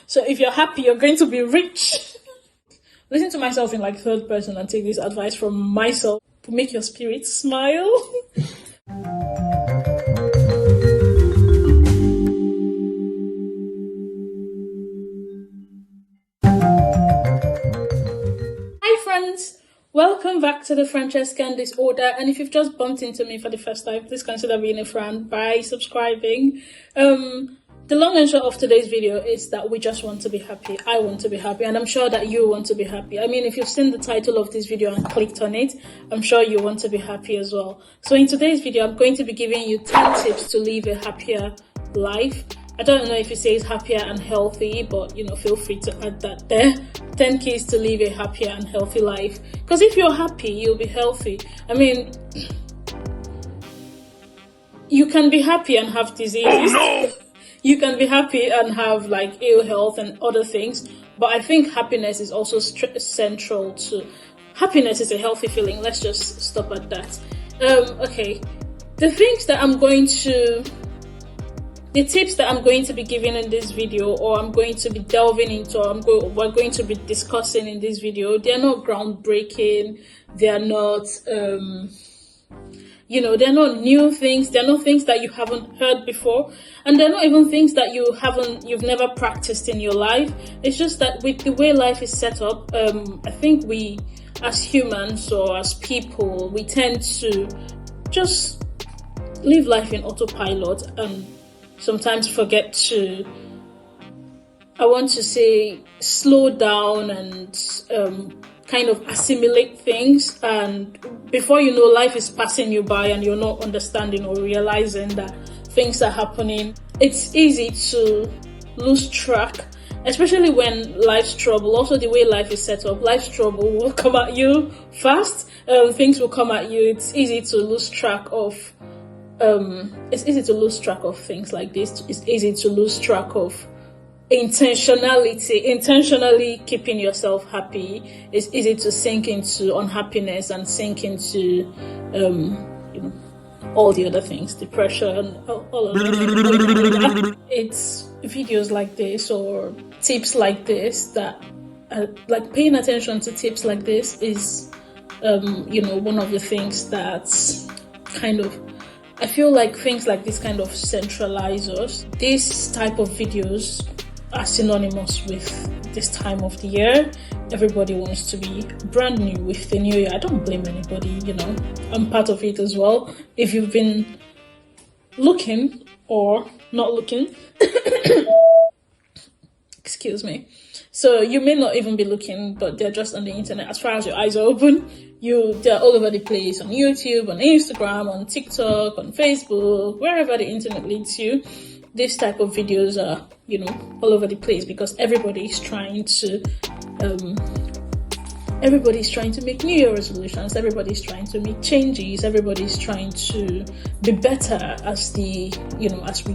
So if you're happy, you're going to be rich. Listen to myself in like third person and take this advice from myself to make your spirit smile. Hi friends, welcome back to the Francescan Disorder. And if you've just bumped into me for the first time, please consider being a friend by subscribing. The long and short of today's video is that we just want to be happy. I want to be happy, and I'm sure that you want to be happy. I mean, if you've seen the title of this video and clicked on it, I'm sure you want to be happy as well. So in today's video, I'm going to be giving you 10 tips to live a happier life. I don't know if it says happier and healthy, but feel free to add that there. 10 keys to live a happier and healthy life. Because if you're happy, you'll be healthy. I mean, you can be happy and have diseases. Oh, no! You can be happy and have like ill health and other things, but I think happiness is also central to happiness is a healthy feeling. Let's just stop at that. Okay, the tips that I'm going to be giving in this video, or I'm going to be delving into, we're going to be discussing in this video, they're not groundbreaking. They're not they're not new things. They're not things that you haven't heard before, and they're not even things that you've never practiced in your life. It's just that with the way life is set up, I think we as humans or as people, we tend to just live life in autopilot and sometimes forget to, I want to say, slow down and kind of assimilate things, and before you know, life is passing you by and you're not understanding or realizing that things are happening. It's easy to lose track, especially when life's trouble, also the way life is set up, life's trouble will come at you fast. Things will come at you. It's easy to lose track of things like this. It's easy to lose track of intentionally keeping yourself happy. It's easy to sink into unhappiness and sink into all the other things, depression, all of that. It's videos like this or tips like this that like paying attention to tips like this is one of the things that's kind of, I feel like things like this kind of centralize us. This type of videos are synonymous with this time of the year. Everybody wants to be brand new with the new year. I don't blame anybody, I'm part of it as well. If you've been looking or not looking, excuse me. So you may not even be looking, but they're just on the internet. As far as your eyes are open, they're all over the place, on YouTube, on Instagram, on TikTok, on Facebook, wherever the internet leads you. This type of videos are, all over the place because everybody's trying to make New Year resolutions. Everybody's trying to make changes. Everybody's trying to be better as we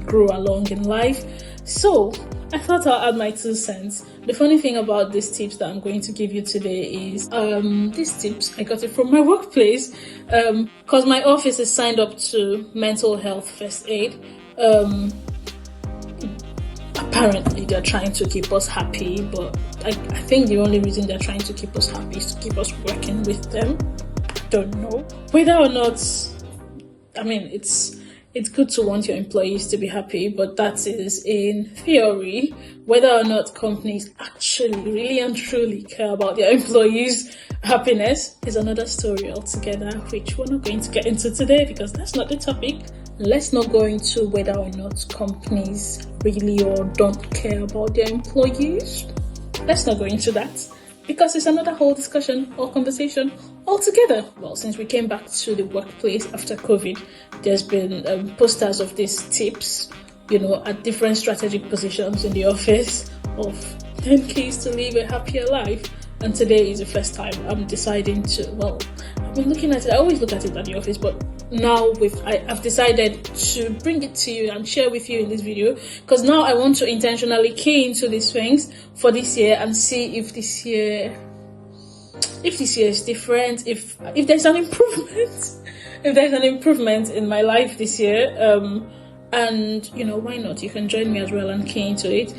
grow along in life. So I thought I'll add my 2 cents. The funny thing about these tips that I'm going to give you today is these tips, I got it from my workplace because my office is signed up to mental health first aid. Apparently they're trying to keep us happy, but I think the only reason they're trying to keep us happy is to keep us working with them. I don't know whether or not, I mean, it's good to want your employees to be happy, but that is in theory. Whether or not companies actually really and truly care about their employees' happiness is another story altogether, which we're not going to get into today because that's not the topic. Let's not go into whether or not companies really or don't care about their employees. Let's not go into that because it's another whole discussion or conversation altogether. Well, since we came back to the workplace after COVID, there's been posters of these tips, at different strategic positions in the office of 10 keys to live a happier life. And today is the first time I'm deciding to, I've been looking at it. I always look at it at the office, but now I've decided to bring it to you and share with you in this video because now I want to intentionally key into these things for this year and see if this year is different, if there's an improvement in my life this year, and why not, you can join me as well and key into it.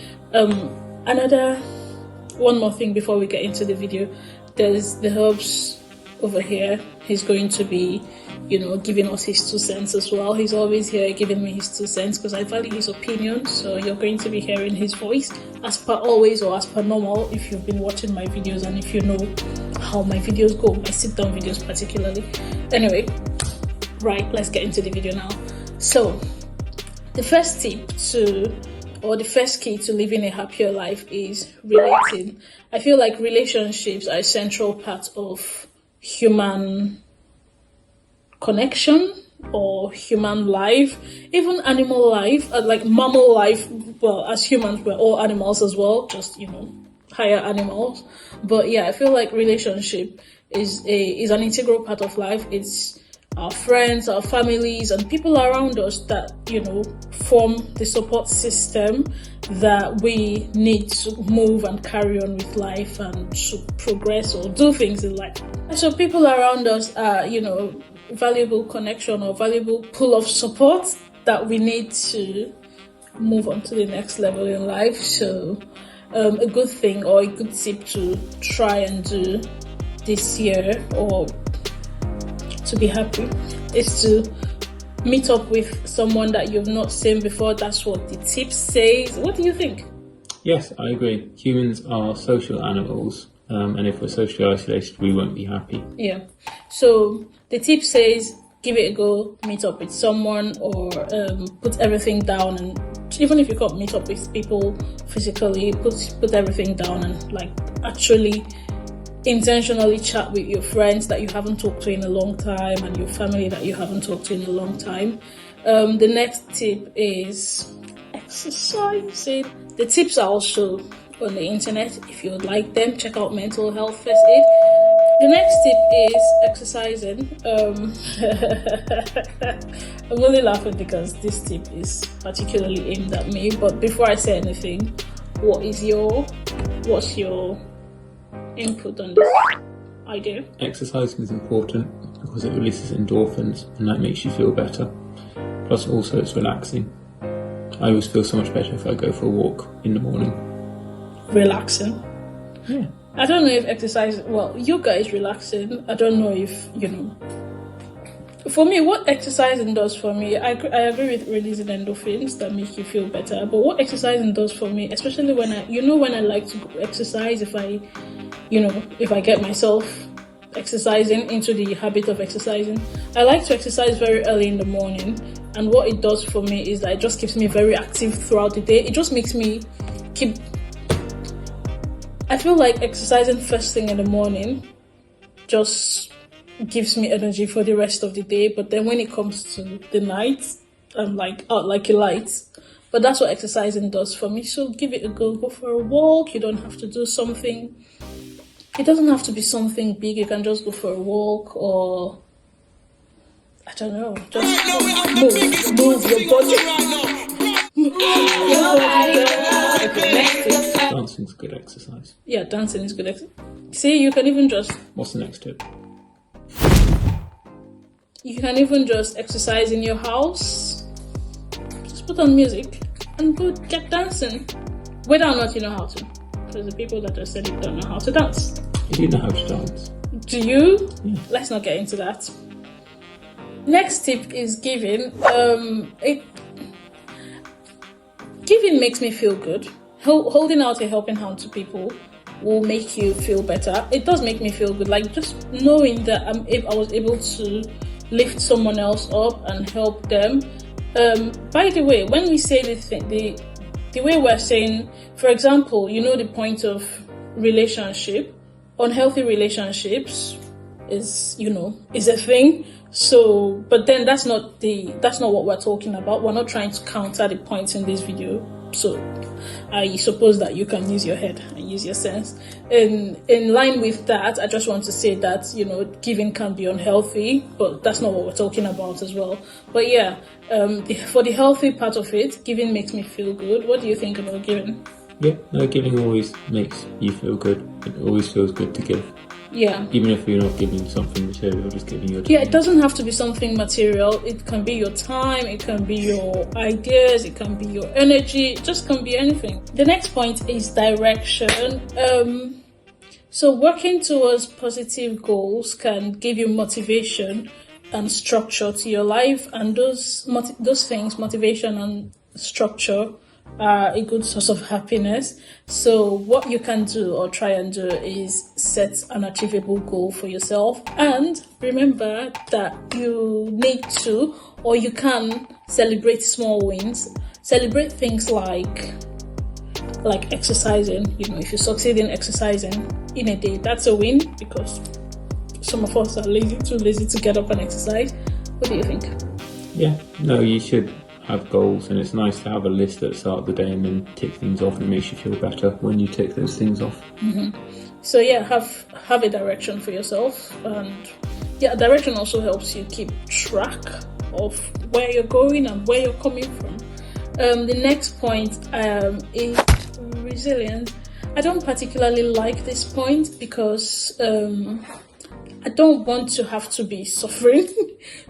One more thing before we get into the video. There's the herbs over here. He's going to be, giving us his 2 cents as well. He's always here giving me his 2 cents because I value his opinion. So you're going to be hearing his voice as per always, or as per normal, if you've been watching my videos and if you know how my videos go, my sit down videos particularly. Anyway, right, let's get into the video now. So the first key to living a happier life is relating. I feel like relationships are a central part of human connection or human life, even animal life, like mammal life. Well, as humans, we're all animals as well, just, higher animals. But yeah, I feel like relationship is an integral part of life. It's our friends, our families, and people around us that, form the support system that we need to move and carry on with life and to progress or do things in life. So people around us are, valuable connection or valuable pool of support that we need to move on to the next level in life. So a good thing or a good tip to try and do this year or to be happy is to meet up with someone that you've not seen before. That's what the tip says. What do you think? Yes, I agree. Humans are social animals, and if we're socially isolated, we won't be happy. Yeah. So the tip says give it a go, meet up with someone, or put everything down, and even if you can't meet up with people physically, put everything down and actually intentionally chat with your friends that you haven't talked to in a long time and your family that you haven't talked to in a long time. The next tip is exercising. The tips are also on the internet. If you would like them, check out Mental Health First Aid. The next tip is exercising. I'm only laughing because this tip is particularly aimed at me. But before I say anything, what's your input on this idea? Exercising is important because it releases endorphins and that makes you feel better. Plus also it's relaxing. I always feel so much better if I go for a walk in the morning. Relaxing? Yeah. I don't know if exercise, yoga is relaxing. I don't know if, For me, what exercising does for me, I agree with releasing endorphins that make you feel better. But what exercising does for me, especially when I like to exercise, if I get myself exercising into the habit of exercising, I like to exercise very early in the morning. And what it does for me is that it just keeps me very active throughout the day. It just makes me I feel like exercising first thing in the morning just gives me energy for the rest of the day. But then when it comes to the night, I'm out like a light. But that's what exercising does for me. So give it a go. Go for a walk. You don't have to do something. It doesn't have to be something big. You can just go for a walk or, I don't know, just move your body. Okay, next thing. Dancing's good exercise. Yeah, dancing is good exercise. See, you can even just... What's the next tip? You can even just exercise in your house. Just put on music and go get dancing. Whether or not you know how to. Because the people that just said it don't know how to dance. I do know how to dance. Do you? Yeah. Let's not get into that. Next tip is giving. Giving makes me feel good. Holding out a helping hand to people will make you feel better. It does make me feel good. Like just knowing that I was able to lift someone else up and help them. By the way, when we say the way we're saying, for example, the point of relationship, unhealthy relationships is a thing. So, but then that's not what we're talking about. We're not trying to counter the points in this video. So I suppose that you can use your head and use your sense. In line with that, I just want to say that, giving can be unhealthy, but that's not what we're talking about as well. But yeah, for the healthy part of it, giving makes me feel good. What do you think about giving? Yeah, no, giving always makes you feel good. It always feels good to give. Yeah. Even if you're not giving something material, just giving your time. Yeah, it doesn't have to be something material. It can be your time, it can be your ideas, it can be your energy, it just can be anything. The next point is direction. So working towards positive goals can give you motivation and structure to your life, and those things, motivation and structure, are a good source of happiness. So what you can do or try and do is set an achievable goal for yourself, and remember that you need to, or you can, celebrate small wins. Celebrate things like exercising. If you succeed in exercising in a day, that's a win, because some of us are too lazy to get up and exercise. What do you think? Yeah, no, you should have goals, and it's nice to have a list at the start of the day and then tick things off, and it makes you feel better when you tick those things off. So yeah, have a direction for yourself, and yeah, direction also helps you keep track of where you're going and where you're coming from. The next point is resilience. I don't particularly like this point because I don't want to have to be suffering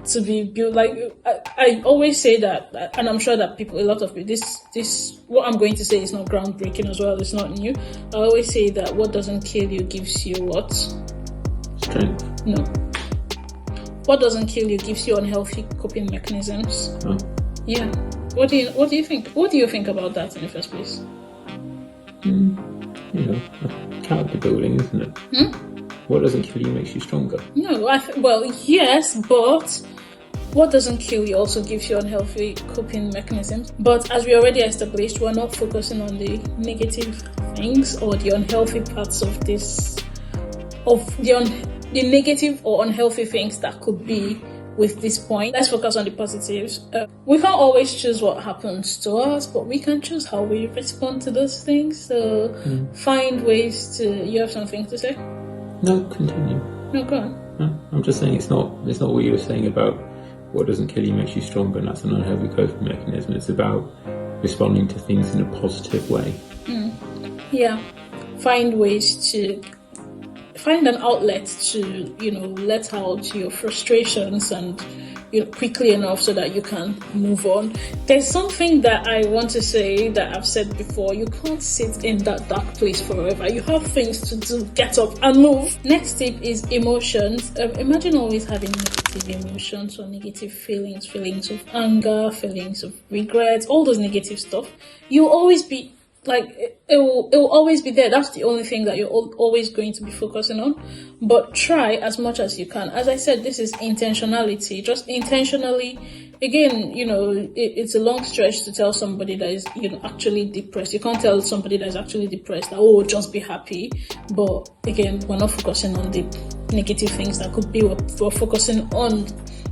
to be built. Like I always say that, and I'm sure that a lot of people, this what I'm going to say is not groundbreaking as well. It's not new. I always say that what doesn't kill you gives you what? Strength. No. What doesn't kill you gives you unhealthy coping mechanisms. Oh. Yeah. What do you think? What do you think about that in the first place? Character building, isn't it? What doesn't kill you makes you stronger. No, well, yes, but what doesn't kill you also gives you unhealthy coping mechanisms. But as we already established, we're not focusing on the negative things or the unhealthy parts of this, the negative or unhealthy things that could be with this point. Let's focus on the positives. We can't always choose what happens to us, but we can choose how we respond to those things. So find ways to. You have something to say? No, continue. No, go on. No, I'm just saying it's not what you were saying about what doesn't kill you makes you stronger, and that's an unhealthy coping mechanism. It's about responding to things in a positive way. Yeah, find ways to find an outlet to let out your frustrations and quickly enough so that you can move on. There's something that I want to say that I've said before. You can't sit in that dark place forever. You have things to do. Get up and move. Next tip is emotions. Imagine always having negative emotions or negative feelings of anger, feelings of regret, all those negative stuff. You'll always be it will always be there. That's the only thing that you're always going to be focusing on. But try as much as you can. As I said, this is intentionality. Just intentionally. Again, it's a long stretch to tell somebody that is, actually depressed. You can't tell somebody that is actually depressed that, just be happy. But again, we're not focusing on the negative things that could be. We're focusing on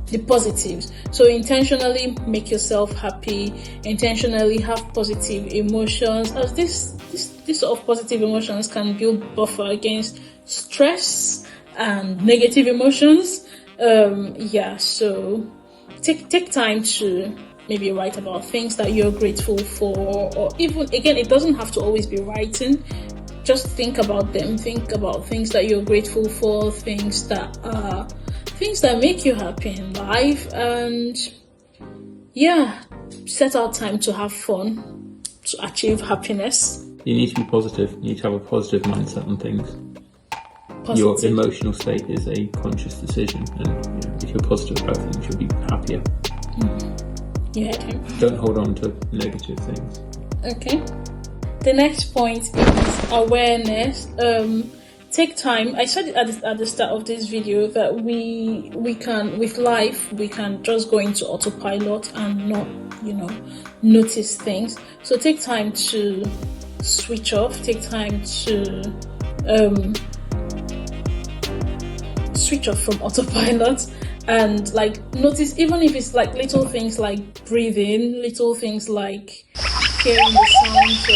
the positives. So intentionally make yourself happy, intentionally have positive emotions, as this sort of positive emotions can build buffer against stress and negative emotions. So take time to maybe write about things that you're grateful for, or even, again, it doesn't have to always be writing. Just think about them. Think about things that you're grateful for, things that make you happy in life, and set out time to have fun, to achieve happiness. You need to be positive. You need to have a positive mindset on things. Positive. Your emotional state is a conscious decision, and if you're positive about things, you'll be happier. Yeah. Don't hold on to negative things. Okay. The next point is awareness. Take time. I said it at the start of this video that we can, with life, we can just go into autopilot and not, notice things. So take time to switch off. Take time to switch off from autopilot and notice, even if it's little things like breathing, little things like hearing the sounds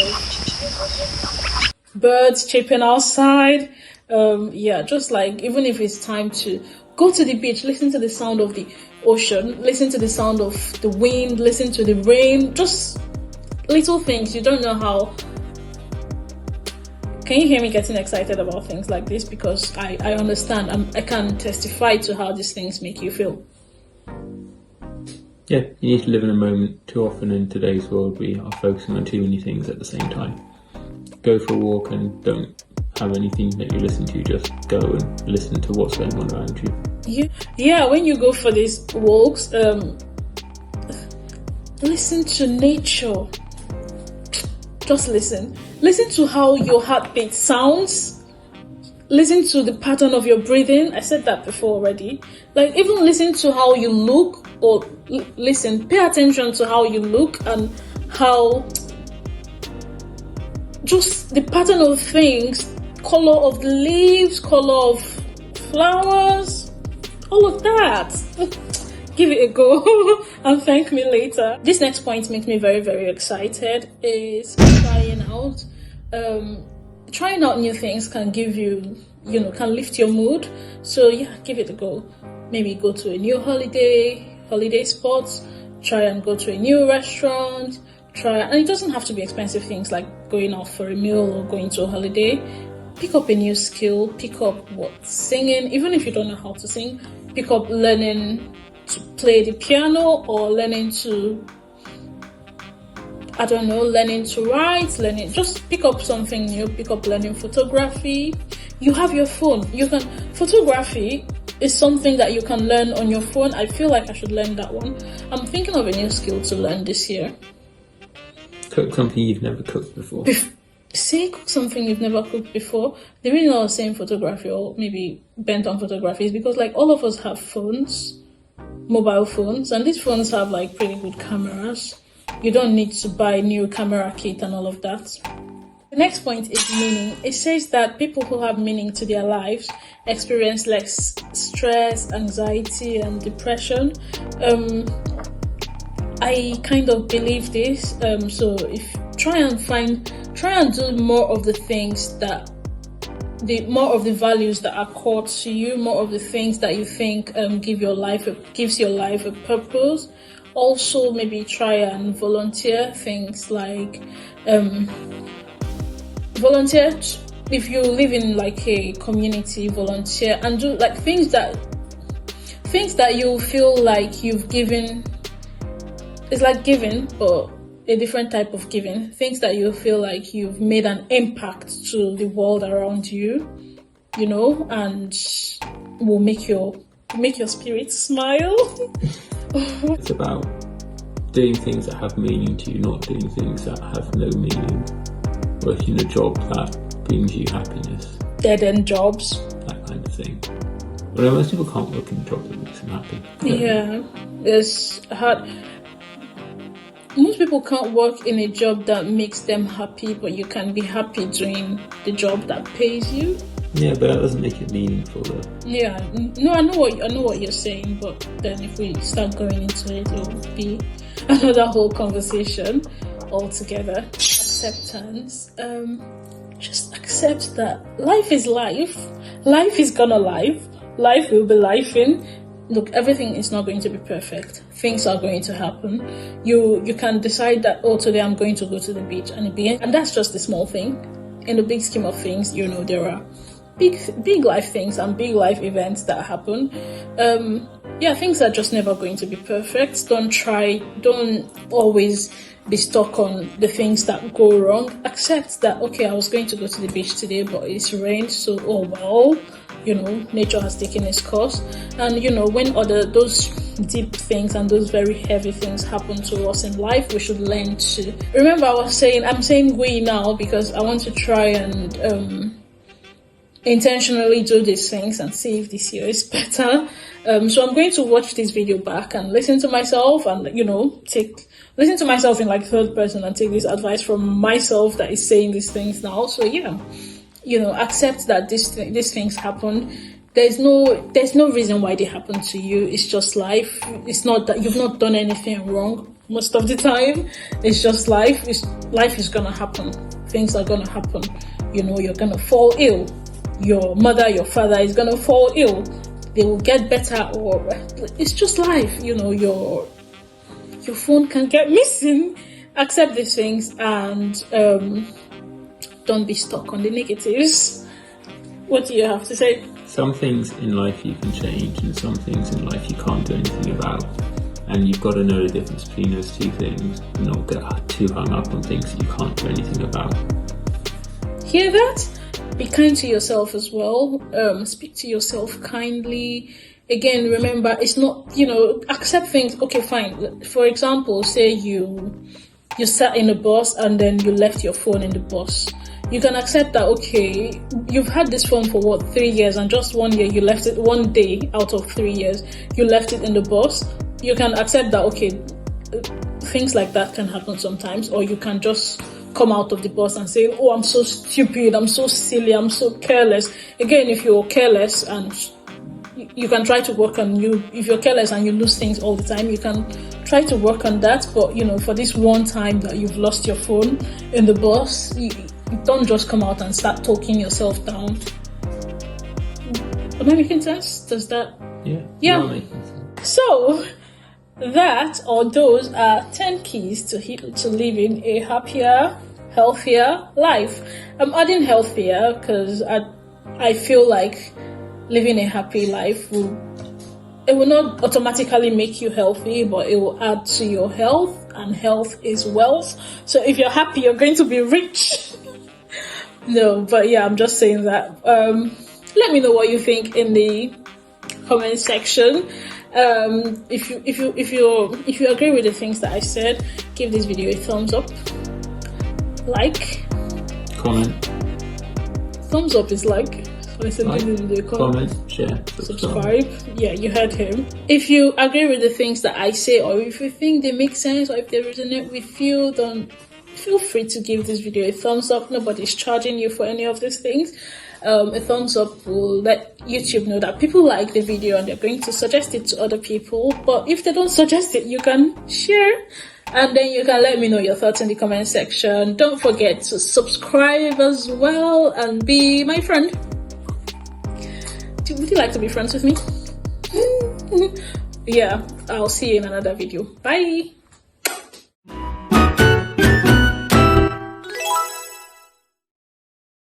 of birds chirping outside. Just even if it's time to go to the beach, listen to the sound of the ocean, listen to the sound of the wind, listen to the rain, just little things. You don't know how Can you hear me getting excited about things like this? Because I understand. I can testify to how these things make you feel. Yeah, you need to live in a moment. Too often in today's world, we are focusing on too many things at the same time. Go for a walk and don't have anything that you listen to. Just go and listen to what's going on around you. Yeah. When you go for these walks, listen to nature. Just listen. Listen to how your heartbeat sounds. Listen to the pattern of your breathing. I said that before already. Like, even listen to how you look, or pay attention to how you look and how just the pattern of things, color of the leaves, color of flowers, all of that. Give it a go and thank me later. This next point makes me very, very excited, is trying out. Trying out new things can give you, can lift your mood. So yeah, give it a go. Maybe go to a new holiday spots, try and go to a new restaurant, and it doesn't have to be expensive things like going out for a meal or going to a holiday. Pick up a new skill, pick up singing, even if you don't know how to sing, pick up learning to play the piano, or learning to write, just pick up something new, pick up learning photography. You have your phone. Photography is something that you can learn on your phone. I feel like I should learn that one. I'm thinking of a new skill to learn this year. Cook something you've never cooked before. Cook something you've never cooked before. The reason I was saying photography, or maybe bent on photography, is because all of us have phones, mobile phones, and these phones have pretty good cameras. You don't need to buy new camera kit and all of that. The next point is meaning. It says that people who have meaning to their lives experience less stress, anxiety, and depression. I kind of believe this. So if try and do more of the things that more of the values that are core to you, more of the things that you think gives your life a purpose. Also, maybe try and volunteer things like volunteer if you live in a community. Volunteer and do things that you feel like you've given. It's like giving, but a different type of giving. Things that you feel like you've made an impact to the world around you, and will make your spirit smile. It's about doing things that have meaning to you, not doing things that have no meaning. Working a job that brings you happiness. Dead-end jobs. That kind of thing. Although most people can't work in a job that makes them happy. Yeah, it's hard. Most people can't work in a job that makes them happy, but you can be happy doing the job that pays you. Yeah, but that doesn't make it meaningful though. Yeah, no, I know what you're saying, but then if we start going into it, it will be another whole conversation altogether. Acceptance. Just accept that life is life. Life is gonna life. Life will be lifing. Look, everything is not going to be perfect. Things are going to happen. You can decide that, today I'm going to go to the beach, and that's just a small thing. In the big scheme of things, there are big life things and big life events that happen. Things are just never going to be perfect. Don't always be stuck on the things that go wrong. Accept that, okay, I was going to go to the beach today, but it's rained, so oh well. Nature has taken its course. And when those deep things and those very heavy things happen to us in life, we should learn to remember. I'm saying we now because I want to try and intentionally do these things and see if this year is better. So I'm going to watch this video back and listen to myself and listen to myself in third person and take this advice from myself that is saying these things now. So yeah, accept that these things happen. There's no reason why they happen to you. It's just life. It's not that you've not done anything wrong most of the time. It's just life. Life is gonna happen. Things are gonna happen. You're gonna fall ill. Your mother, your father is gonna fall ill. They will get better, or it's just life. Your phone can get missing. Accept these things and don't be stuck on the negatives. What do you have to say? Some things in life you can change, and some things in life you can't do anything about. And you've got to know the difference between those two things and not get too hung up on things that you can't do anything about. Hear that? Be kind to yourself as well. Speak to yourself kindly. Again, remember, it's not, accept things. Okay, fine. For example, say you sat in a bus and then you left your phone in the bus. You can accept that, okay, you've had this phone for 3 years, and just 1 year you left it, 1 day out of 3 years, you left it in the bus. You can accept that, okay, things like that can happen sometimes, or you can just come out of the bus and say, oh, I'm so stupid, I'm so silly, I'm so careless. Again, if you're careless, and you can try to work on you, if you're careless and you lose things all the time, you can try to work on that. But for this one time that you've lost your phone in the bus, you don't just come out and start talking yourself down. Am I making sense? Does that? Yeah. Yeah. Making sense. So those are 10 keys to living a happier, healthier life. I'm adding healthier because I feel like living a happy life will not automatically make you healthy, but it will add to your health, and health is wealth. So if you're happy, you're going to be rich. No, but yeah, I'm just saying that. Let me know what you think in the comment section. If you agree with the things that I said, give this video a thumbs up, like, comment. Thumbs up is like. So I said Like, give this video comment, share, subscribe. Yeah, you heard him. If you agree with the things that I say, or if you think they make sense, or if they resonate with you, then feel free to give this video a thumbs up. Nobody's charging you for any of these things. A thumbs up will let YouTube know that people like the video and they're going to suggest it to other people. But if they don't suggest it, you can share, and then you can let me know your thoughts in the comment section. Don't forget to subscribe as well and be my friend. Would you like to be friends with me? Yeah, I'll see you in another video. Bye.